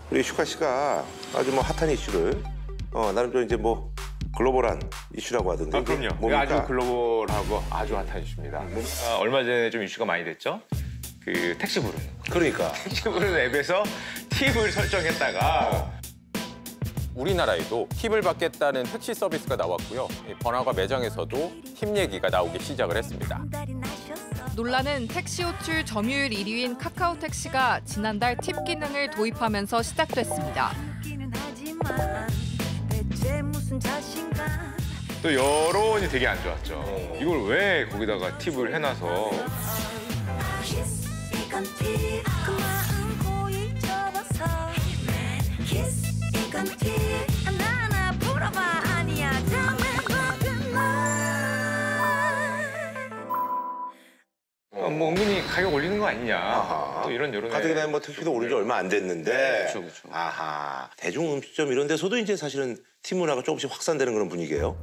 우리 슈카 씨가 아주 뭐 핫한 이슈를 나름대로 이제 뭐 글로벌한 이슈라고 하던데. 아, 그럼요. 뭡니까? 아주 글로벌하고 아주 핫한 이슈입니다. 얼마 전에 좀 이슈가 많이 됐죠? 그 택시 부르는 거. 그러니까. 택시 부르는 앱에서 팁을 설정했다가 우리나라에도 팁을 받겠다는 택시 서비스가 나왔고요. 번화가 매장에서도 팁 얘기가 나오기 시작을 했습니다. 논란은 택시 호출 점유율 1위인 카카오택시가 지난달 팁 기능을 도입하면서 시작됐습니다. 또 여론이 되게 안 좋았죠. 이걸 왜 거기다가 팁을 해놔서. 뭐 은근히 가격 올리는 거 아니냐. 아하. 또 이런 여론에. 가뜩이나 뭐 택시도 오른 지 얼마 안 됐는데. 그렇죠. 아하. 대중 음식점 이런 데서도 이제 사실은 팁 문화가 조금씩 확산되는 그런 분위기예요.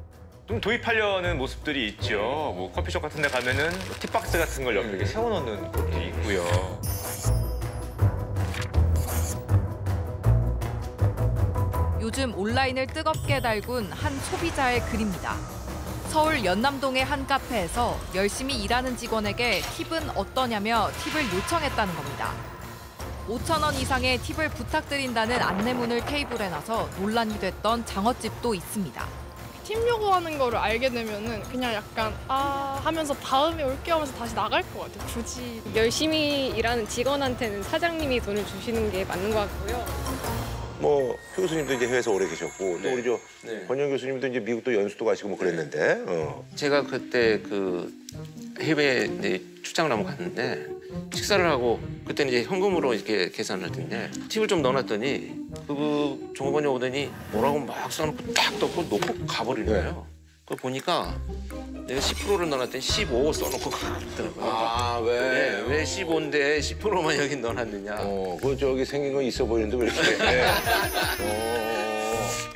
좀 도입하려는 모습들이 있죠. 뭐 커피숍 같은 데 가면은 팁박스 같은 걸 옆에 이렇게 세워놓는 것도 있고요. 요즘 온라인을 뜨겁게 달군 한 소비자의 글입니다. 서울 연남동의 한 카페에서 열심히 일하는 직원에게 팁은 어떠냐며 팁을 요청했다는 겁니다. 5,000원 이상의 팁을 부탁드린다는 안내문을 테이블에 놔서 논란이 됐던 장어집도 있습니다. 팁 요구하는 거를 알게 되면은 그냥 약간 하면서 다음에 올게요 하면서 다시 나갈 것 같아요. 굳이 열심히 일하는 직원한테는 사장님이 돈을 주시는 게 맞는 것 같고요. 뭐 표 교수님도 이제 해외에서 오래 계셨고 또 네. 우리 저 네. 권영 교수님도 이제 미국도 연수도 가시고 뭐 그랬는데. 제가 그때 그 해외 이제 출장을 한번 갔는데 식사를 하고 그때는 이제 현금으로 이렇게 계산을 했는데 팁을 좀 넣어놨더니 그 종업원이 오더니 뭐라고 막 써놓고 딱 놓고 가버리는 거예요. 그거 보니까 내가 10%를 넣어놨더니 15 써놓고 가더라고요. 아, 왜? 왜 15인데 10%만 여기 넣어놨느냐. 그 저기 생긴 건 있어 보이는데 왜 이렇게.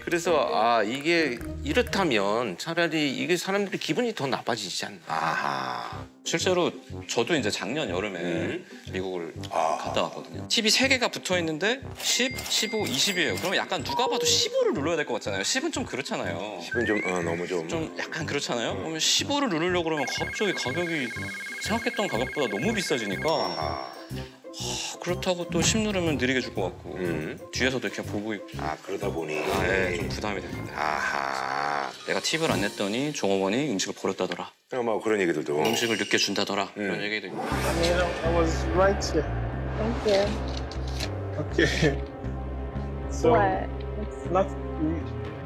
그래서 이게 이렇다면 차라리 이게 사람들이 기분이 더 나빠지지 않나. 아하. 실제로 저도 이제 작년 여름에 미국을 갔다 왔거든요. 팁이 3개가 붙어 있는데 10, 15, 20이에요. 그러면 약간 누가 봐도 15를 눌러야 될 것 같잖아요. 10은 좀 그렇잖아요. 10은 좀 너무 좀 약간 그렇잖아요. 그러면 15를 누르려고 그러면 갑자기 가격이 생각했던 가격보다 너무 비싸지니까 그렇다고 또 10 누르면 느리게 줄 것 같고 뒤에서도 이렇게 보고 있고 그러다 보니. 좀 부담이 됩니다. 아하. 내가 팁을 안 냈더니 종업원이 음식을 버렸다더라. 뭐 그런 얘기들도. 음식을 늦게 준다더라. 그런 얘기도 있고. I was right here. Thank you. Okay. So What? it's not.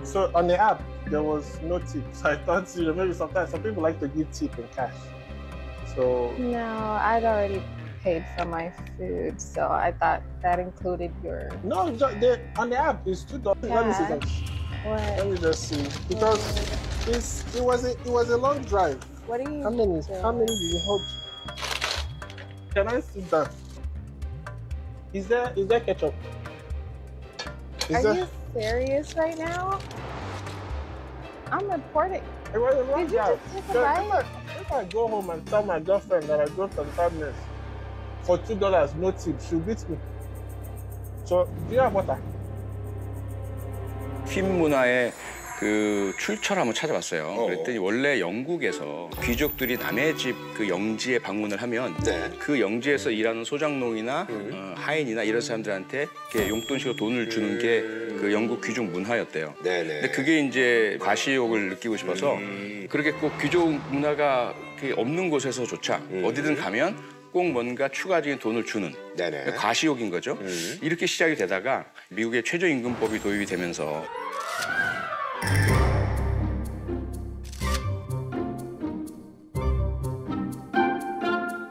So on the app there was no tip. So I thought maybe sometimes some people like to give tip in cash. So No, I'd already paid for my food, so I thought that included your... no, on the app it's $2. Let me see something. Let What? me just see because it was a long drive. What are you How many doing? do you hold? Can I sit down? Is there ketchup? Are you serious right now? I'm reporting. It was a long Did you drive. just take a So bite? if I go home and tell my girlfriend that I drove 35 minutes for $2, no tip, she'll beat me. So do you have water? 팁 문화의 그 출처를 한번 찾아봤어요. 그랬더니 원래 영국에서 귀족들이 남의 집 그 영지에 방문을 하면 그 영지에서 일하는 소장농이나 하인이나 이런 사람들한테 이렇게 용돈식으로 돈을 주는 게 그 영국 귀족 문화였대요. 근데 그게 이제 과시욕을 느끼고 싶어서 그렇게 꼭 귀족 문화가 없는 곳에서조차 어디든 가면 꼭 뭔가 추가적인 돈을 주는 과시욕인 거죠. 이렇게 시작이 되다가 미국의 최저임금법이 도입이 되면서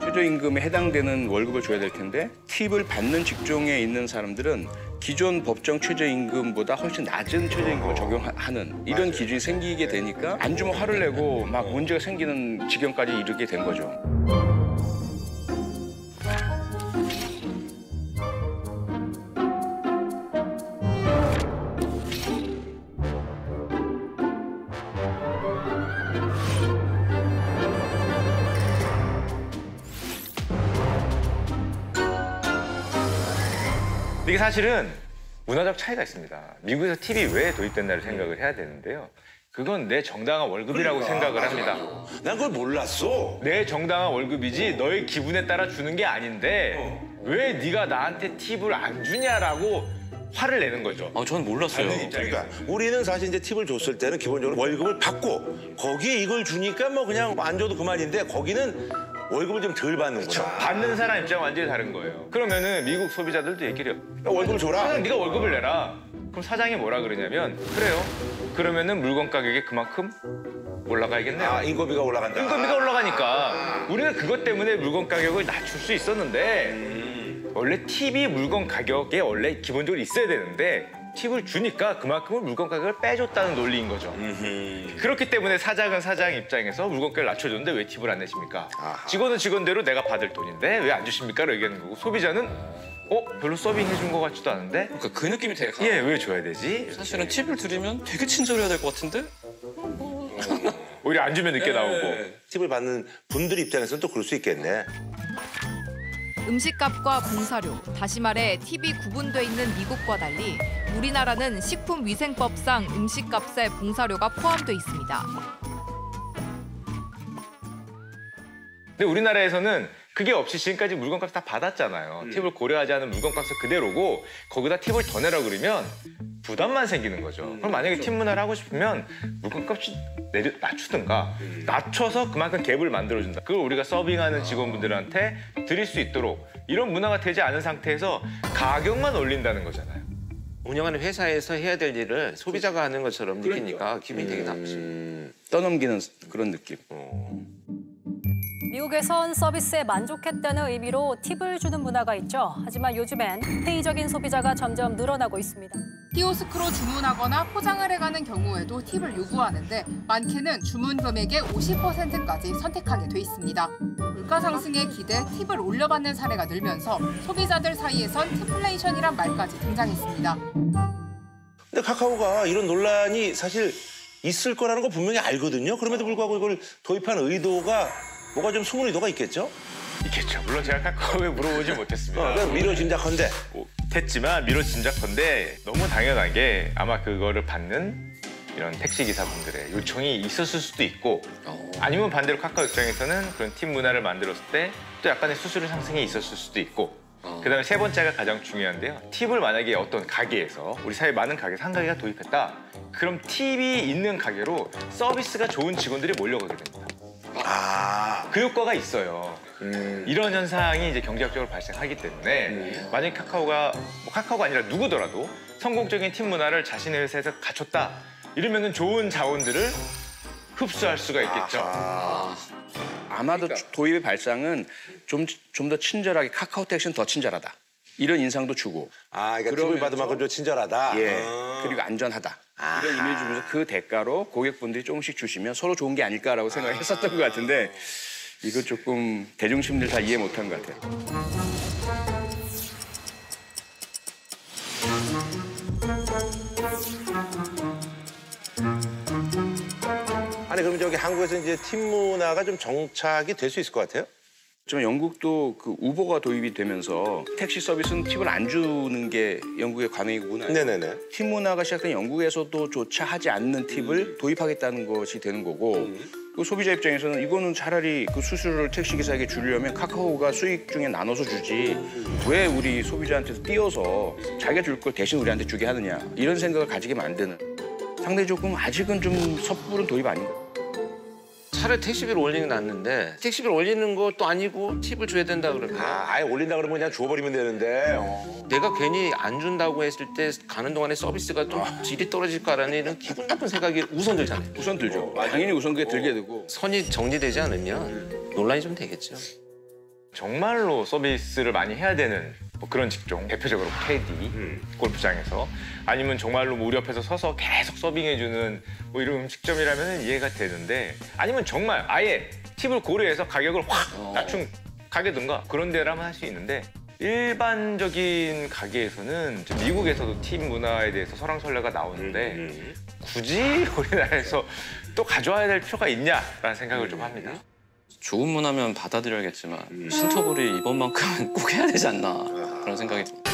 최저임금에 해당되는 월급을 줘야 될 텐데 팁을 받는 직종에 있는 사람들은 기존 법정 최저임금보다 훨씬 낮은 최저임금을 적용하는 이런 기준이 생기게 되니까 안 주면 화를 내고 막 문제가 생기는 지경까지 이르게 된 거죠. 이게 사실은 문화적 차이가 있습니다. 미국에서 팁이 왜 도입됐나를 생각을 해야 되는데요. 그건 내 정당한 월급이라고 생각을 합니다. 난 그걸 몰랐어. 내 정당한 월급이지 너의 기분에 따라 주는 게 아닌데 왜 네가 나한테 팁을 안 주냐라고 화를 내는 거죠. 저는 몰랐어요. 그러니까 우리는 사실 이제 팁을 줬을 때는 기본적으로 월급을 받고 거기에 이걸 주니까 뭐 그냥 안 줘도 그만인데 거기는 월급을 좀 덜 받는 거죠. 받는 사람 입장은 완전히 다른 거예요. 그러면은 미국 소비자들도 얘기를 해요. 월급을 줘라. 사장 네가 월급을 내라. 그럼 사장이 뭐라 그러냐면 그래요. 그러면은 물건 가격이 그만큼 올라가야겠네요. 아, 인건비가 올라간다. 인건비가 올라가니까 우리는 그것 때문에 물건 가격을 낮출 수 있었는데 원래 팁이 물건 가격에 원래 기본적으로 있어야 되는데 팁을 주니까 그만큼은 물건 가격을 빼줬다는 논리인 거죠. 그렇기 때문에 사장은 사장 입장에서 물건 가격을 낮춰줬는데 왜 팁을 안 내십니까? 직원은 직원대로 내가 받을 돈인데 왜 안 주십니까? 라고 얘기하는 거고 소비자는 별로 서빙해준 것 같지도 않은데 그러니까 그 느낌이 되게 강해요. 예, 왜 줘야 되지? 사실은 팁을 드리면 되게 친절해야 될 것 같은데? 오히려 안 주면 늦게 나오고. 팁을 받는 분들 입장에서는 또 그럴 수 있겠네. 음식값과 봉사료, 다시 말해 팁이 구분돼 있는 미국과 달리 우리나라는 식품위생법상 음식값에 봉사료가 포함돼 있습니다. 근데 우리나라에서는 그게 없이 지금까지 물건값 다 받았잖아요. 팁을 고려하지 않은 물건값은 그대로고 거기다 팁을 더 내라 그러면 부담만 생기는 거죠. 그럼 만약에 팁 문화를 하고 싶으면 물건값이 낮추든가 낮춰서 그만큼 갭을 만들어준다. 그걸 우리가 서빙하는 직원분들한테 드릴 수 있도록 이런 문화가 되지 않은 상태에서 가격만 올린다는 거잖아요. 운영하는 회사에서 해야 될 일을 소비자가 하는 것처럼 느끼니까 기분이 되게 나쁘죠. 떠넘기는 그런 느낌. 미국에선 서비스에 만족했다는 의미로 팁을 주는 문화가 있죠. 하지만 요즘엔 회의적인 소비자가 점점 늘어나고 있습니다. 키오스크로 주문하거나 포장을 해가는 경우에도 팁을 요구하는데 많게는 주문 금액의 50%까지 선택하게 돼 있습니다. 물가 상승에 기대 팁을 올려받는 사례가 늘면서 소비자들 사이에선 팁플레이션이란 말까지 등장했습니다. 근데 카카오가 이런 논란이 사실 있을 거라는 거 분명히 알거든요. 그럼에도 불구하고 이걸 도입한 의도가 뭐가 좀 숨은 의도가 있겠죠? 있겠죠. 물론 제가 카카오에 물어보지 못했습니다. 그냥 미뤄 짐작컨대. 못했지만 미뤄 짐작컨대 너무 당연한 게 아마 그거를 받는 이런 택시기사분들의 요청이 있었을 수도 있고 아니면 반대로 카카오 입장에서는 그런 팁 문화를 만들었을 때 또 약간의 수수료 상승이 있었을 수도 있고 그다음에 세 번째가 가장 중요한데요. 팁을 만약에 어떤 가게에서 우리 사회 많은 가게에서 한 가게가 도입했다. 그럼 팁이 있는 가게로 서비스가 좋은 직원들이 몰려가게 됩니다. 그 효과가 있어요. 이런 현상이 이제 경제학적으로 발생하기 때문에 만약에 카카오가 카카오가 아니라 누구더라도 성공적인 팁 문화를 자신의 회사에서 갖췄다. 이러면은 좋은 자원들을 흡수할 수가 있겠죠. 아마도 도입의 발상은 좀 더 친절하게 카카오 택시는 더 친절하다. 이런 인상도 주고. 그러니까 팁을 받은 만큼 좀 친절하다. 예. 그리고 안전하다. 이런 이미지 주면서 그 대가로 고객분들이 조금씩 주시면 서로 좋은 게 아닐까라고 생각했었던 것 같은데 이거 조금 대중심리를 다 이해 못한 것 같아요. 아니 그럼 저기 한국에서 이제 팁 문화가 좀 정착이 될 수 있을 것 같아요? 좀 영국도 그 우버가 도입이 되면서 택시 서비스는 팁을 안 주는 게 영국의 관행이구나. 네네네. 팁 문화가 시작된 영국에서도 조차 하지 않는 팁을 도입하겠다는 것이 되는 거고 그 소비자 입장에서는 이거는 차라리 그 수수료를 택시기사에게 주려면 카카오가 수익 중에 나눠서 주지 왜 우리 소비자한테서 띄어서 자기가 줄 걸 대신 우리한테 주게 하느냐 이런 생각을 가지게 만드는 상당히 조금 아직은 좀 섣부른 도입 아닌가. 차라리 택시비를 올리는 게 낫는데 택시비를 올리는 것도 아니고 팁을 줘야 된다 그러면 아예 올린다 그러면 그냥 줘버리면 되는데 내가 괜히 안 준다고 했을 때 가는 동안에 서비스가 좀 질이 떨어질까라는 이런 기분 나쁜 생각이 우선 들잖아요. 우선 들죠. 당연히 우선 그게 들게 되고 선이 정리되지 않으면 논란이 좀 되겠죠. 정말로 서비스를 많이 해야 되는 뭐 그런 직종, 대표적으로 캐디, 골프장에서 아니면 정말로 뭐 우리 옆에서 서서 계속 서빙해주는 뭐 이런 음식점이라면 이해가 되는데 아니면 정말 아예 팁을 고려해서 가격을 확 낮춘 가게든가 그런 데라면 할 수 있는데 일반적인 가게에서는 미국에서도 팁 문화에 대해서 설왕설래가 나오는데 굳이 우리나라에서 또 가져와야 될 필요가 있냐라는 생각을 좀 합니다. 좋은 문화면 받아들여야겠지만 신토불이 이번만큼은 꼭 해야 되지 않나 그런 생각이 듭니다.